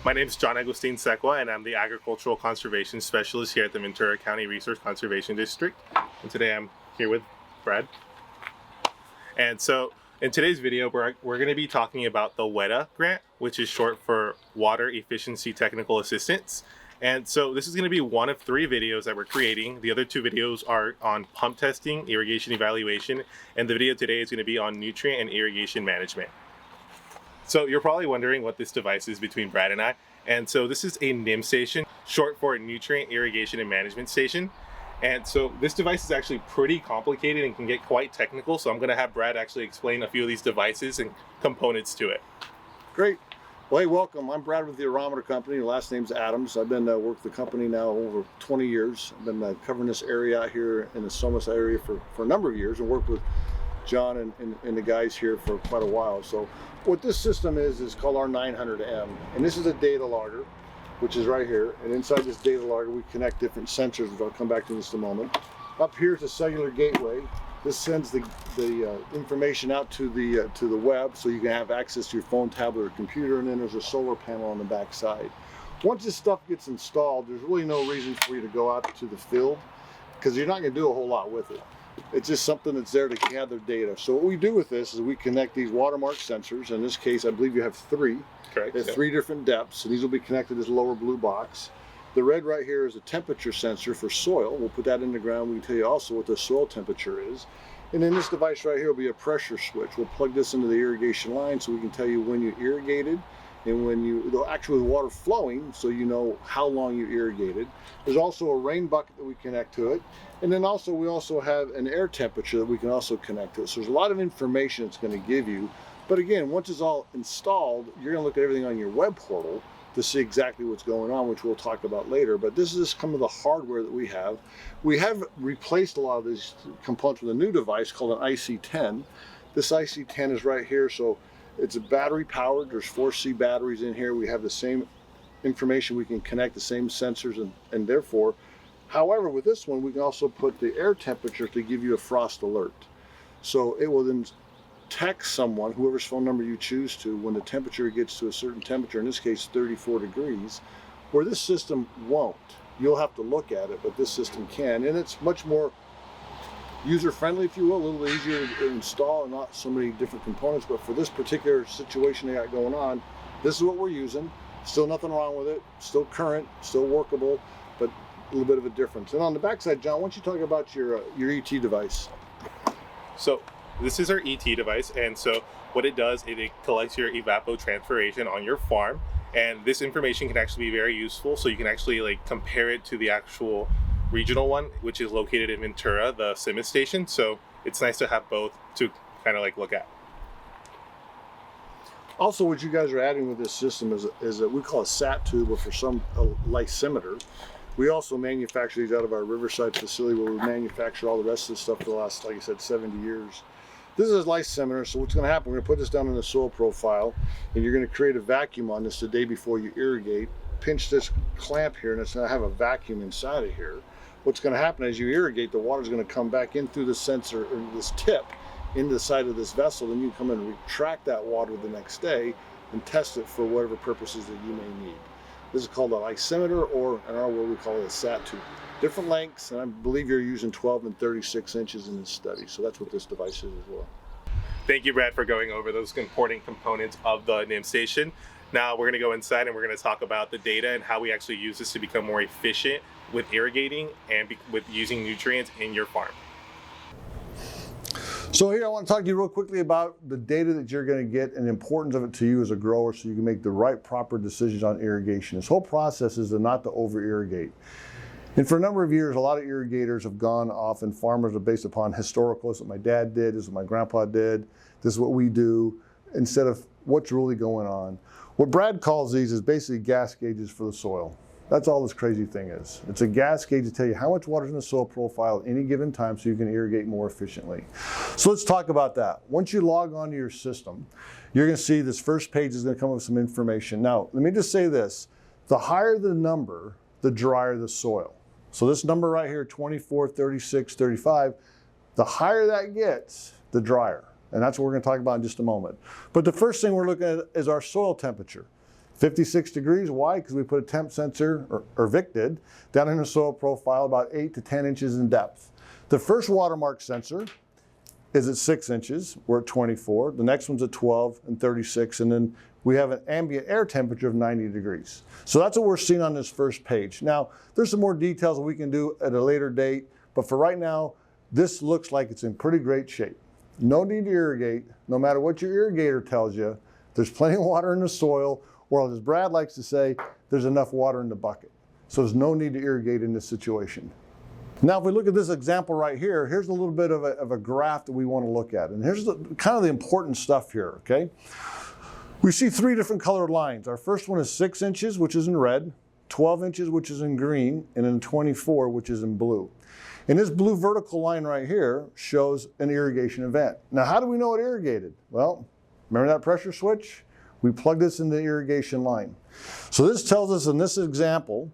My name is John Agustin Sequa, and I'm the Agricultural Conservation Specialist here at the Ventura County Resource Conservation District. And today I'm here with Brad. And so in today's video, we're going to be talking about the WETA grant, which is short for Water Efficiency Technical Assistance. And so this is going to be one of 3 videos that we're creating. The other 2 videos are on pump testing, irrigation evaluation, and the video today is going to be on nutrient and irrigation management. So you're probably wondering what this device is between Brad and I. And so this is a NIM station, short for Nutrient Irrigation and Management Station. And so this device is actually pretty complicated and can get quite technical. So I'm going to have Brad actually explain a few of these devices and components to it. Great. Well, hey, welcome. I'm Brad with the Ventura Company. The last name's Adams. I've been worked the company now over 20 years. I've been covering this area out here in the Somas area for a number of years and worked with John and the guys here for quite a while. So what this system is called our 900M, and this is a data logger, which is right here. And inside this data logger, we connect different sensors, which I'll come back to in just a moment. Up here is a cellular gateway. This sends the information out to the web, so you can have access to your phone, tablet, or computer. And then there's a solar panel on the back side. Once this stuff gets installed, there's really no reason for you to go out to the field, because you're not going to do a whole lot with it. It's just something that's there to gather data. So what we do with this is we connect these watermark sensors. In this case, I believe you have 3. Correct. At 3 different depths. So these will be connected to this lower blue box. The red right here is a temperature sensor for soil. We'll put that in the ground. We can tell you also what the soil temperature is. And then this device right here will be a pressure switch. We'll plug this into the irrigation line so we can tell you when you irrigated and when the actual water flowing, so you know how long you irrigated. There's also a rain bucket that we connect to it. And then also we also have an air temperature that we can also connect to it. So there's a lot of information it's going to give you. But again, once it's all installed, you're going to look at everything on your web portal to see exactly what's going on, which we'll talk about later. But this is just some of the hardware that we have. We have replaced a lot of these components with a new device called an IC10. This IC10 is right here. So it's a battery powered. There's 4C batteries in here. We have the same information. We can connect the same sensors and therefore, however, with this one, we can also put the air temperature to give you a frost alert. So it will then text someone, whoever's phone number you choose to, when the temperature gets to a certain temperature, in this case 34 degrees, where this system won't. You'll have to look at it, but this system can. And it's much more user-friendly, if you will, a little easier to install and not so many different components. But for this particular situation they got going on, this is what we're using. Still nothing wrong with it. Still current, still workable, but a little bit of a difference. And on the backside, John, why don't you talk about your ET device? So this is our ET device, and so what it does is it collects your evapotranspiration on your farm, and this information can actually be very useful. So you can actually compare it to the actual regional one, which is located in Ventura, the CIMIS station. So it's nice to have both to kind of look at. Also, what you guys are adding with this system is a we call a SAT tube, or for some a lysimeter. We also manufacture these out of our Riverside facility, where we manufacture all the rest of the stuff for the last, like I said, 70 years. This is a lysimeter, so what's going to happen, we're going to put this down in the soil profile, and you're going to create a vacuum on this the day before you irrigate. Pinch this clamp here, and it's going to have a vacuum inside of here. What's going to happen as you irrigate, the water's going to come back in through the sensor, or this tip, into the side of this vessel. Then you come in and retract that water the next day and test it for whatever purposes that you may need. This is called a lysimeter, or in our world we call it a SAT tube. Different lengths, and I believe you're using 12 and 36 inches in this study. So that's what this device is as well. Thank you, Brad, for going over those important components of the NIM station. Now we're going to go inside and we're going to talk about the data and how we actually use this to become more efficient with irrigating and with using nutrients in your farm. So here I want to talk to you real quickly about the data that you're going to get and the importance of it to you as a grower, so you can make the right proper decisions on irrigation. This whole process is not to over irrigate. And for a number of years, a lot of irrigators have gone off, and farmers are based upon historical. This is what my dad did, this is what my grandpa did, this is what we do, instead of what's really going on. What Brad calls these is basically gas gauges for the soil. That's all this crazy thing is. It's a gas gauge to tell you how much water is in the soil profile at any given time so you can irrigate more efficiently. So let's talk about that. Once you log onto your system, you're going to see this first page is going to come up with some information. Now, let me just say this. The higher the number, the drier the soil. So this number right here, 24, 36, 35, the higher that gets, the drier. And that's what we're going to talk about in just a moment. But the first thing we're looking at is our soil temperature. 56 degrees, why? Because we put a temp sensor, or VIC did, down in the soil profile about 8 to 10 inches in depth. The first watermark sensor is at 6 inches, we're at 24. The next one's at 12 and 36, and then we have an ambient air temperature of 90 degrees. So that's what we're seeing on this first page. Now, there's some more details that we can do at a later date, but for right now, this looks like it's in pretty great shape. No need to irrigate, no matter what your irrigator tells you. There's plenty of water in the soil, or as Brad likes to say, there's enough water in the bucket. So there's no need to irrigate in this situation. Now, if we look at this example right here, here's a little bit of a graph that we want to look at. And here's kind of the important stuff here, okay? We see 3 different colored lines. Our first one is 6 inches, which is in red, 12 inches, which is in green, and then 24, which is in blue. And this blue vertical line right here shows an irrigation event. Now, how do we know it irrigated? Well, remember that pressure switch? We plug this in the irrigation line. So this tells us in this example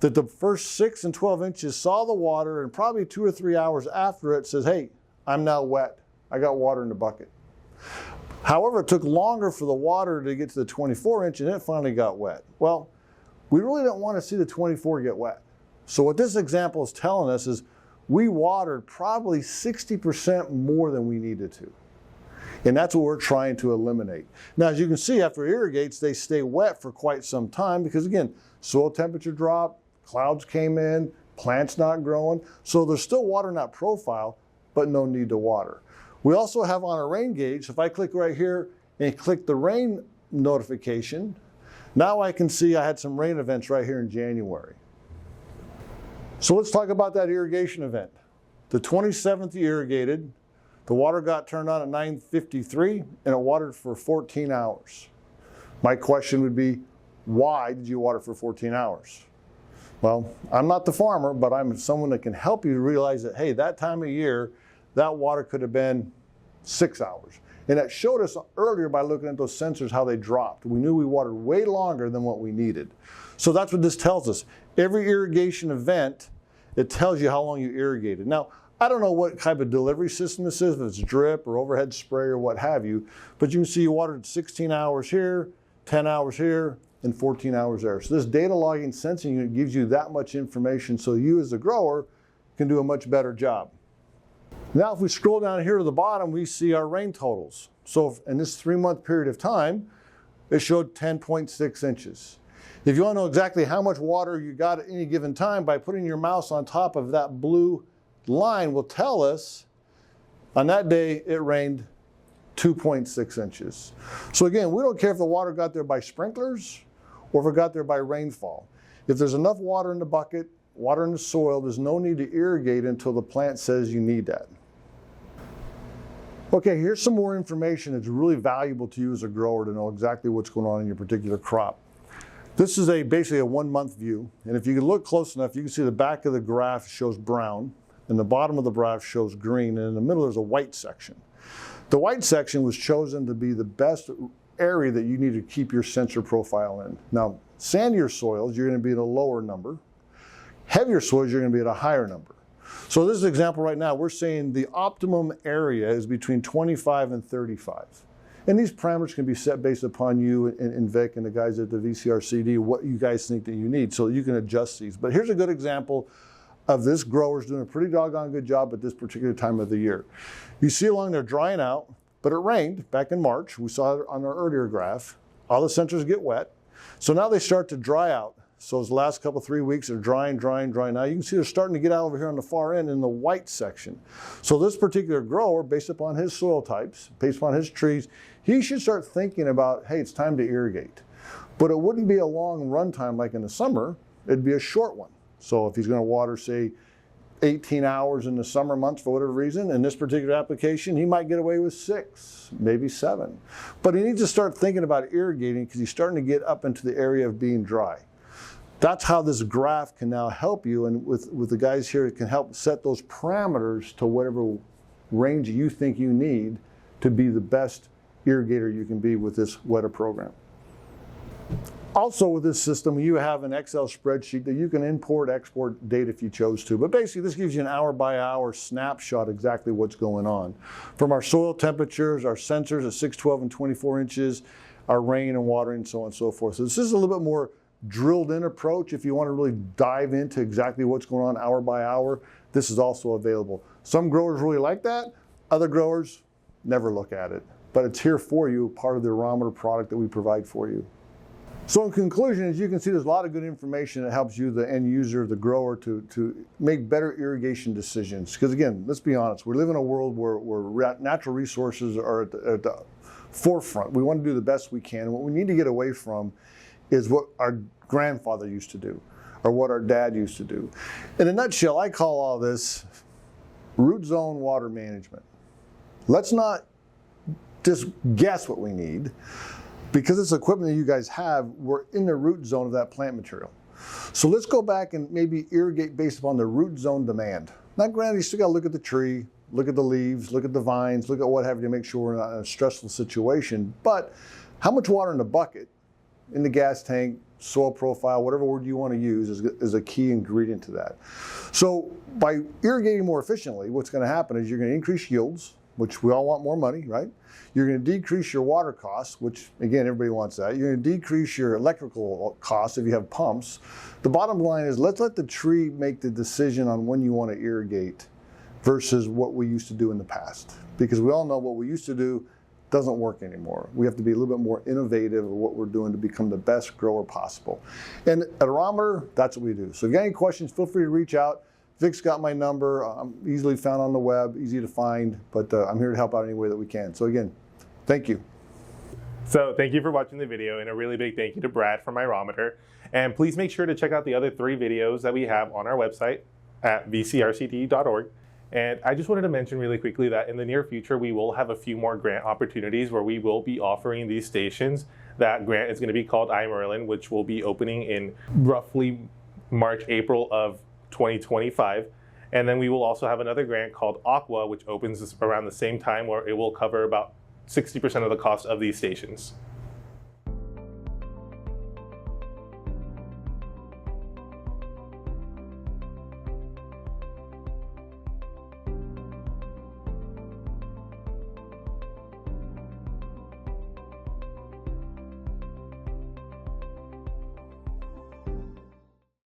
that the first 6 and 12 inches saw the water, and probably 2 or 3 hours after it says, hey, I'm now wet. I got water in the bucket. However, it took longer for the water to get to the 24 inch, and it finally got wet. Well, we really don't want to see the 24 get wet. So what this example is telling us is we watered probably 60% more than we needed to. And that's what we're trying to eliminate. Now, as you can see, after it irrigates, they stay wet for quite some time because, again, soil temperature dropped, clouds came in, plants not growing. So there's still water in that profile, but no need to water. We also have on our rain gauge, if I click right here and click the rain notification, now I can see I had some rain events right here in January. So let's talk about that irrigation event. The 27th you irrigated, the water got turned on at 9:53 and it watered for 14 hours. My question would be, why did you water for 14 hours? Well, I'm not the farmer, but I'm someone that can help you realize that, hey, that time of year, that water could have been 6 hours. And that showed us earlier by looking at those sensors how they dropped. We knew we watered way longer than what we needed. So that's what this tells us. Every irrigation event, it tells you how long you irrigated. Now, I don't know what type of delivery system this is, if it's drip or overhead spray or what have you, but you can see you watered 16 hours here, 10 hours here, and 14 hours there. So this data logging sensing unit gives you that much information so you as the grower can do a much better job. Now, if we scroll down here to the bottom, we see our rain totals. So in this 3-month period of time, it showed 10.6 inches. If you want to know exactly how much water you got at any given time, by putting your mouse on top of that blue line will tell us on that day it rained 2.6 inches. So again, we don't care if the water got there by sprinklers or if it got there by rainfall. If there's enough water in the bucket, water in the soil, there's no need to irrigate until the plant says you need that. Okay, here's some more information that's really valuable to you as a grower to know exactly what's going on in your particular crop. This is basically a 1-month view, and if you can look close enough, you can see the back of the graph shows brown, and the bottom of the graph shows green, and in the middle there's a white section. The white section was chosen to be the best area that you need to keep your sensor profile in. Now, sandier soils, you're going to be at a lower number. Heavier soils, you're going to be at a higher number. So this is an example right now. We're saying the optimum area is between 25 and 35. And these parameters can be set based upon you and Vic and the guys at the VCRCD, what you guys think that you need, so you can adjust these. But here's a good example of this grower's doing a pretty doggone good job at this particular time of the year. You see along there drying out, but it rained back in March. We saw it on our earlier graph. All the sensors get wet. So now they start to dry out. So those last couple, 3 weeks are drying. Now you can see they're starting to get out over here on the far end in the white section. So this particular grower, based upon his soil types, based upon his trees, he should start thinking about, hey, it's time to irrigate. But it wouldn't be a long run time like in the summer. It'd be a short one. So if he's going to water, say, 18 hours in the summer months for whatever reason, in this particular application, he might get away with 6, maybe 7. But he needs to start thinking about irrigating because he's starting to get up into the area of being dry. That's how this graph can now help you, and with the guys here, it can help set those parameters to whatever range you think you need to be the best irrigator you can be with this WETA program. Also with this system, you have an Excel spreadsheet that you can import, export data if you chose to. But basically, this gives you an hour-by-hour snapshot exactly what's going on. From our soil temperatures, our sensors at 6, 12, and 24 inches, our rain and watering, so on and so forth. So this is a little bit more drilled in approach. If you want to really dive into exactly what's going on hour by hour, this is also available. Some growers really like that. Other growers never look at it, but it's here for you, part of the Aerometer product that we provide for you. So in conclusion, as you can see, there's a lot of good information that helps you, the end user, the grower, to make better irrigation decisions. Because again, let's be honest, we live in a world where natural resources are at the forefront. We want to do the best we can. And what we need to get away from is what our grandfather used to do, or what our dad used to do. In a nutshell, I call all this root zone water management. Let's not just guess what we need. Because it's equipment that you guys have, we're in the root zone of that plant material. So let's go back and maybe irrigate based upon the root zone demand. Now granted, you still got to look at the tree, look at the leaves, look at the vines, look at what have you to make sure we're not in a stressful situation. But how much water in the bucket, in the gas tank, soil profile, whatever word you want to use, is a key ingredient to that. So by irrigating more efficiently, what's going to happen is you're going to increase yields, which we all want more money, right? You're going to decrease your water costs, which again, everybody wants that. You're going to decrease your electrical costs if you have pumps. The bottom line is let's let the tree make the decision on when you want to irrigate versus what we used to do in the past. Because we all know what we used to do doesn't work anymore. We have to be a little bit more innovative of what we're doing to become the best grower possible. And at Aerometer, that's what we do. So if you got any questions, feel free to reach out. Vic's got my number. I'm easily found on the web, easy to find, but I'm here to help out any way that we can. So again, thank you. So thank you for watching the video, and a really big thank you to Brad from Aerometer. And please make sure to check out the other 3 videos that we have on our website at vcrcd.org. And I just wanted to mention really quickly that in the near future, we will have a few more grant opportunities where we will be offering these stations. That grant is going to be called iMerlin, which will be opening in roughly March, April of 2025. And then we will also have another grant called Aqua, which opens around the same time, where it will cover about 60% of the cost of these stations.